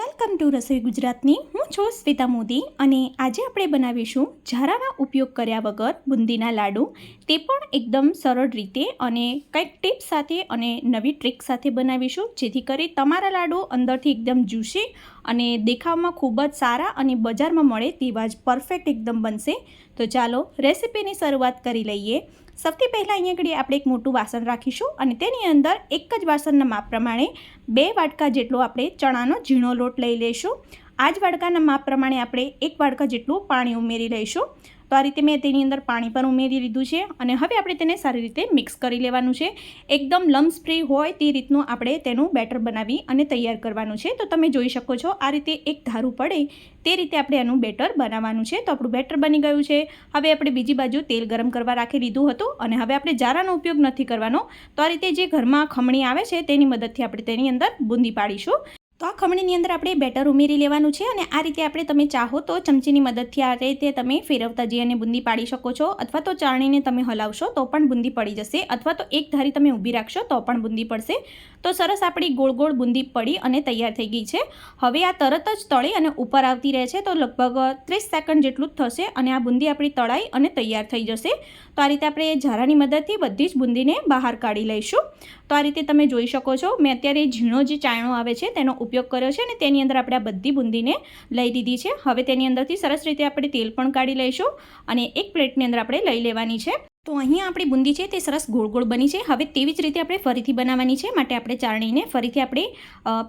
Welcome to રસોઈ ગુજરાતની હું છું શ્વેતા મોદી અને આજે આપણે બનાવીશું ઝારાના ઉપયોગ કર્યા વગર બુંદીના લાડુ, તે પણ એકદમ સરળ રીતે અને કંઈક ટિપ્સ સાથે અને નવી ટ્રીક સાથે બનાવીશું, જેથી કરી તમારા લાડુ અંદરથી એકદમ જ્યુસી અને દેખાવમાં ખૂબ જ સારા અને બજારમાં મળે તેવા જ પરફેક્ટ એકદમ બનશે। તો ચાલો રેસીપીની શરૂઆત કરી લઈએ। સૌથી પહેલાં અહીંયા આગળ આપણે એક મોટું વાસણ રાખીશું અને તેની અંદર એક જ વાસણના માપ પ્રમાણે 2 વાટકા જેટલો આપણે ચણાનો ઝીણો લોટ લઈ લઈશું। આ જ વાટકાના માપ પ્રમાણે આપણે 1 વાટકા જેટલું પાણી ઉમેરી લઈશું। તો આ રીતે મેં તેની અંદર પાણી પણ ઉમેરી લીધું છે અને હવે આપણે તેને સારી રીતે મિક્સ કરી લેવાનું છે। એકદમ લમ્સ ફ્રી હોય તે રીતનું આપણે તેનું બેટર બનાવી અને તૈયાર કરવાનું છે। તો તમે જોઈ શકો છો આ રીતે એક ધારું પડે તે રીતે આપણે એનું બેટર બનાવવાનું છે। તો આપણું બેટર બની ગયું છે। હવે આપણે બીજી બાજુ તેલ ગરમ કરવા રાખી લીધું હતું અને હવે આપણે જારાનો ઉપયોગ નથી કરવાનો। તો આ રીતે જે ઘરમાં ખમણી આવે છે તેની મદદથી આપણે તેની અંદર બુંદી પાડીશું। તો આ ખમણીની અંદર આપણે બેટર ઉમેરી લેવાનું છે અને આ રીતે આપણે તમે ચાહો તો ચમચીની મદદથી આ રીતે તમે ફેરવતા જઈ અને બુંદી પાડી શકો છો, અથવા તો ચાળણીને તમે હલાવશો તો પણ બુંદી પડી જશે, અથવા તો એક ધારી તમે ઊભી રાખશો તો પણ બુંદી પડશે। તો સરસ આપણી ગોળ ગોળ બુંદી પડી અને તૈયાર થઈ ગઈ છે। હવે આ તરત જ તળે અને ઉપર આવતી રહે છે, તો લગભગ 30 સેકન્ડ જેટલું જ થશે અને આ બુંદી આપણી તળાઈ અને તૈયાર થઈ જશે। તો આ રીતે આપણે ઝારાની મદદથી બધી જ બુંદીને બહાર કાઢી લઈશું। તો આ રીતે તમે જોઈ શકો છો મેં અત્યારે ઝીણો જે ચાયણો આવે છે તેનો ઉપયોગ કર્યો છે અને તેની અંદર આપણે આ બધી બુંદીને લઈ લીધી છે। હવે તેની અંદરથી સરસ રીતે આપણે તેલ પણ કાઢી લઈશું અને એક પ્લેટની અંદર આપણે લઈ લેવાની છે। તો અહીંયા આપણી બુંદી છે તે સરસ ગોળ ગોળ બની છે। હવે તેવી જ રીતે આપણે ફરીથી બનાવવાની છે, માટે આપણે ચાળણીને ફરીથી આપણે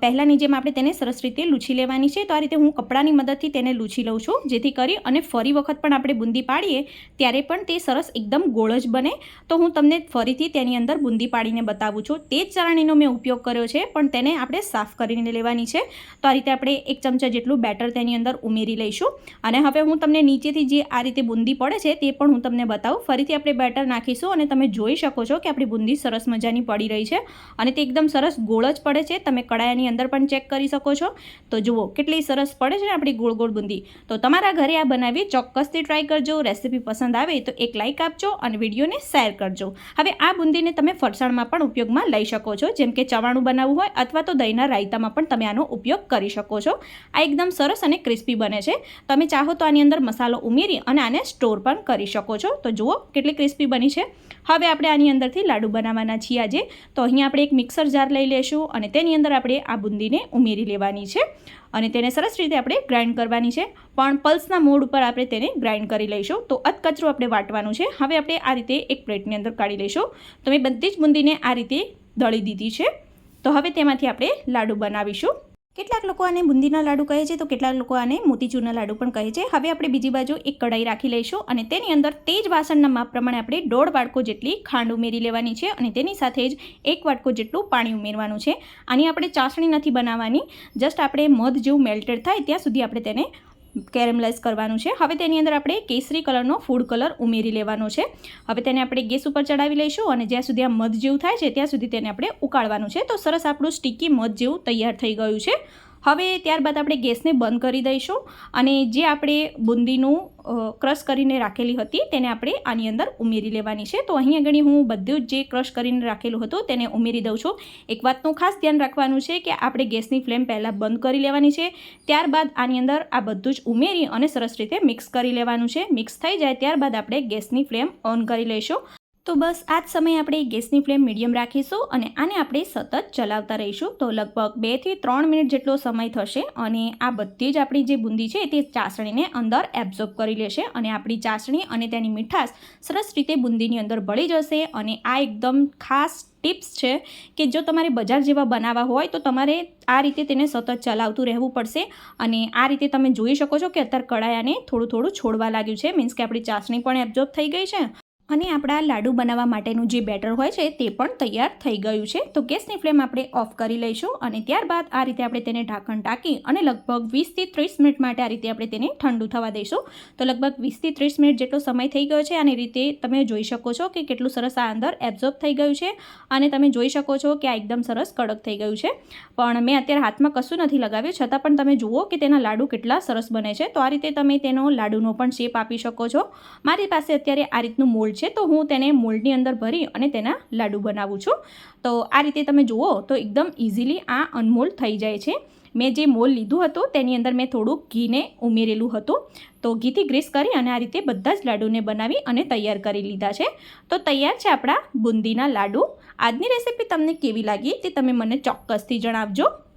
પહેલાંની જેમ આપણે તેને સરસ રીતે લૂછી લેવાની છે। તો આ રીતે હું કપડાની મદદથી તેને લૂછી લઉં છું, જેથી કરી અને ફરી વખત પણ આપણે બુંદી પાડીએ ત્યારે પણ તે સરસ એકદમ ગોળ જ બને। તો હું તમને ફરીથી તેની અંદર બુંદી પાડીને બતાવું છું। તે જ ચાળણીનો મેં ઉપયોગ કર્યો છે, પણ તેને આપણે સાફ કરીને લેવાની છે। તો આ રીતે આપણે 1 ચમચા જેટલું બેટર તેની અંદર ઉમેરી લઈશું અને હવે હું તમને નીચેથી જે આ રીતે બુંદી પડે છે તે પણ હું તમને બતાવું। ફરીથી આપણે બેટર નાખીશું અને તમે જોઈ શકો છો કે આપણી બુંદી સરસ મજાની પડી રહી છે અને તે એકદમ સરસ ગોળ જ પડે છે। તમે કડાયાની અંદર પણ ચેક કરી શકો છો। તો જુઓ કેટલી સરસ પડે છે આપણી ગોળ ગોળ બુંદી। તો તમારા ઘરે આ બનાવી ચોક્કસથી ટ્રાય કરજો। રેસીપી પસંદ આવે તો એક લાઇક આપજો અને વિડીયોને શેર કરજો। હવે આ બુંદીને તમે ફરસાણમાં પણ ઉપયોગમાં લઈ શકો છો, જેમ કે ચવાણું બનાવવું હોય અથવા તો દહીંના રાયતામાં પણ તમે આનો ઉપયોગ કરી શકો છો। આ એકદમ સરસ અને ક્રિસ્પી બને છે। તમે ચાહો તો આની અંદર મસાલો ઉમેરી અને આને સ્ટોર પણ કરી શકો છો। તો જુઓ કેટલી ક્રિસ્પી બની છે। હવે આપણે આની અંદરથી લાડુ બનાવવાના છીએ આજે। તો અહીંયા આપણે એક મિક્સર જાર લઈ લેશું અને તેની અંદર આપણે આ બુંદીને ઉમેરી લેવાની છે અને તેને સરસ રીતે આપણે ગ્રાઇન્ડ કરવાની છે, પણ પલ્સના મોડ ઉપર આપણે તેને ગ્રાઇન્ડ કરી લઈશું। તો અધકચરું આપણે વાટવાનું છે। હવે આપણે આ રીતે એક પ્લેટની અંદર કાઢી લઈશું। તો મેં બધી જ બુંદીને આ રીતે દળી દીધી છે। તો હવે તેમાંથી આપણે લાડુ બનાવીશું। કેટલાક લોકો આને બુંદીના લાડુ કહે છે, તો કેટલાક લોકો આને મોતીચૂરના લાડુ પણ કહે છે। હવે આપણે બીજી બાજુ એક કઢાઈ રાખી લઈશું અને તેની અંદર તે જ વાસણના માપ પ્રમાણે આપણે 1.5 વાટકો જેટલી ખાંડ ઉમેરી લેવાની છે અને તેની સાથે જ 1 વાટકો જેટલું પાણી ઉમેરવાનું છે। આની આપણે ચાસણી નથી બનાવવાની, જસ્ટ આપણે મધ જેવું મેલ્ટેડ થાય ત્યાં સુધી આપણે તેને કેરેમલાઇઝ કરવાનું છે। હવે તેની અંદર આપણે કેસરી કલરનો ફૂડ કલર ઉમેરી લેવાનો છે। હવે તેને આપણે ગેસ ઉપર ચડાવી લઈશું અને જ્યાં સુધી આ મધ જેવું થાય છે ત્યાં સુધી તેને આપણે ઉકાળવાનું છે। તો સરસ આપણું સ્ટીકી મધ જેવું તૈયાર થઈ ગયું છે। હવે ત્યારબાદ આપણે ગેસને બંધ કરી દઈશું અને જે આપણે બુંદીનું ક્રશ કરીને રાખેલી હતી તેને આપણે આની અંદર ઉમેરી લેવાની છે। તો અહીં આગળ હું બધું જ જે ક્રશ કરીને રાખેલું હતું તેને ઉમેરી દઉં છું। એક વાતનું ખાસ ધ્યાન રાખવાનું છે કે આપણે ગેસની ફ્લેમ પહેલાં બંધ કરી લેવાની છે, ત્યારબાદ આની અંદર આ બધું જ ઉમેરી અને સરસ રીતે મિક્સ કરી લેવાનું છે। મિક્સ થઈ જાય ત્યારબાદ આપણે ગેસની ફ્લેમ ઓન કરી લઈશું। તો બસ આ જ સમયે આપણે ગેસની ફ્લેમ મીડિયમ રાખીશું અને આને આપણે સતત ચલાવતા રહીશું। તો લગભગ 2 થી 3 મિનિટ જેટલો સમય થશે અને આ બધી જ આપણી જે બુંદી છે તે ચાસણીને અંદર એબ્ઝોર્બ કરી લેશે અને આપણી ચાસણી અને તેની મીઠાશ સરસ રીતે બુંદીની અંદર ભળી જશે। અને આ એકદમ ખાસ ટિપ્સ છે કે જો તમારે બજાર જેવા બનાવવા હોય તો તમારે આ રીતે તેને સતત ચલાવતું રહેવું પડશે। અને આ રીતે તમે જોઈ શકો છો કે અત્યારે કડાયાને થોડું થોડું છોડવા લાગ્યું છે, મીન્સ કે આપણી ચાસણી પણ એબ્ઝોર્બ થઈ ગઈ છે અને આપણા લાડુ બનાવવા માટેનું જે બેટર હોય છે તે પણ તૈયાર થઈ ગયું છે। તો ગેસની ફ્લેમ આપણે ઓફ કરી લઈશું અને ત્યારબાદ આ રીતે આપણે તેને ઢાંકણ ઢાંકી અને લગભગ 20 થી 30 મિનિટ માટે આ રીતે આપણે તેને ઠંડુ થવા દઈશું। તો લગભગ 20 થી 30 મિનિટ જેટલો સમય થઈ ગયો છે અને રીતે તમે જોઈ શકો છો કે કેટલું સરસ આ અંદર એબ્ઝોર્બ થઈ ગયું છે અને તમે જોઈ શકો છો કે આ એકદમ સરસ કડક થઈ ગયું છે। પણ મેં અત્યારે હાથમાં કશું નથી લગાવ્યું, છતાં પણ તમે જુઓ કે તેના લાડુ કેટલા સરસ બને છે। તો આ રીતે તમે તેનો લાડુનો પણ શેપ આપી શકો છો। મારી પાસે અત્યારે આ રીતનું મોલ્ડ છે, તો હું તેને મોલ્ડની અંદર ભરી અને તેના લાડુ બનાવું છું। તો આ રીતે તમે જુઓ તો એકદમ ઇઝીલી આ અનમોલ્ડ થઈ જાય છે। મેં જે મોલ લીધું હતું તેની અંદર મેં થોડુંક ઘીને ઉમેરેલું હતું. તો ઘીથી ગ્રીસ કરી અને આ રીતે બધા જ લાડુને બનાવી અને તૈયાર કરી લીધા છે. તો તૈયાર છે આપણા બુંદીના લાડુ. આજની રેસીપી તમને કેવી લાગી તે તમે મને ચોક્કસથી જણાવજો.